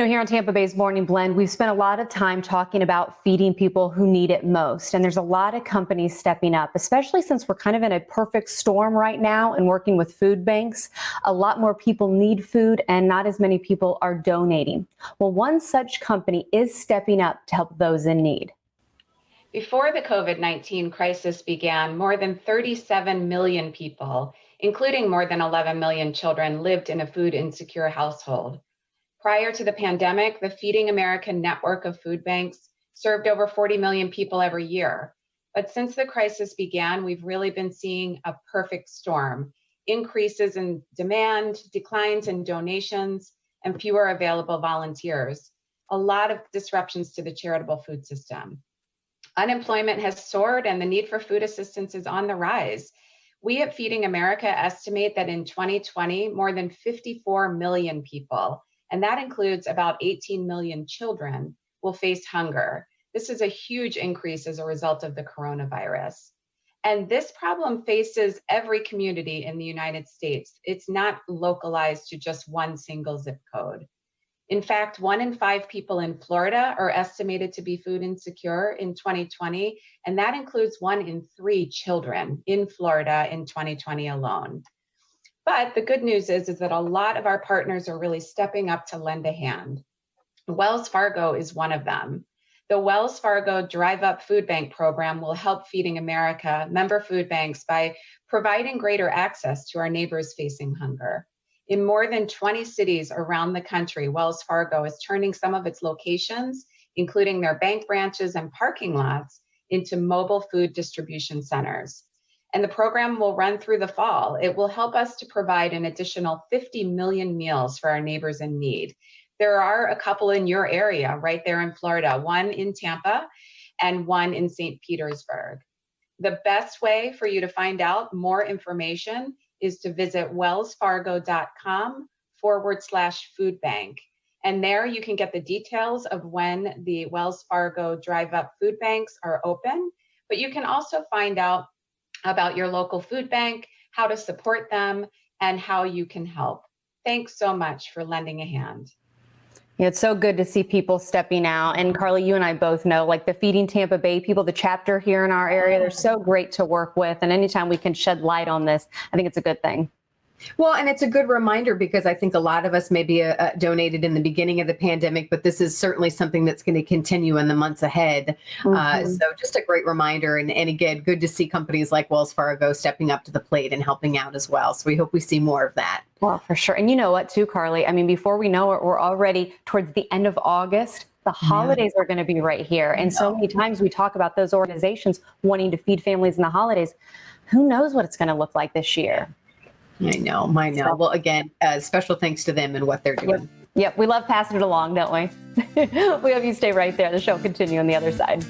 Here on Tampa Bay's Morning Blend, we've spent a lot of time talking about feeding people who need it most. And there's a lot of companies stepping up, especially since we're kind of in a perfect storm right now and working with food banks. A lot more people need food and not as many people are donating. Well, one such company is stepping up to help those in need. Before the COVID-19 crisis began, more than 37 million people, including more than 11 million children, lived in a food insecure household. Prior to the pandemic, the Feeding America network of food banks served over 40 million people every year. But since the crisis began, we've really been seeing a perfect storm: increases in demand, declines in donations, and fewer available volunteers. A lot of disruptions to the charitable food system. Unemployment has soared and the need for food assistance is on the rise. We at Feeding America estimate that in 2020, more than 54 million people, and that includes about 18 million children, will face hunger. This is a huge increase as a result of the coronavirus. And this problem faces every community in the United States. It's not localized to just one single zip code. In fact, 1 in 5 people in Florida are estimated to be food insecure in 2020, and that includes 1 in 3 children in Florida in 2020 alone. But the good news is that a lot of our partners are really stepping up to lend a hand. Wells Fargo is one of them. The Wells Fargo Drive Up Food Bank program will help Feeding America member food banks by providing greater access to our neighbors facing hunger. In more than 20 cities around the country, Wells Fargo is turning some of its locations, including their bank branches and parking lots, into mobile food distribution centers. And the program will run through the fall. It will help us to provide an additional 50 million meals for our neighbors in need. There are a couple in your area right there in Florida, one in Tampa and one in St. Petersburg. The best way for you to find out more information is to visit wellsfargo.com/food bank. And there you can get the details of when the Wells Fargo Drive Up food banks are open, but you can also find out about your local food bank, how to support them, and how you can help. Thanks so much for lending a hand. It's so good to see people stepping out. And Carly, you and I both know, like the Feeding Tampa Bay people, the chapter here in our area, they're so great to work with. And anytime we can shed light on this, I think it's a good thing. Well, and it's a good reminder because I think a lot of us maybe donated in the beginning of the pandemic, but this is certainly something that's going to continue in the months ahead. So just a great reminder. And again, good to see companies like Wells Fargo stepping up to the plate and helping out as well. So we hope we see more of that. Well, for sure. And you know what, too, Carly? I mean, before we know it, we're already towards the end of August. The holidays are going to be right here. And so many times we talk about those organizations wanting to feed families in the holidays. Who knows what it's going to look like this year? I know. Well, again, special thanks to them and what they're doing. Yep. We love passing it along, don't we? We hope you stay right there. The show will continue on the other side.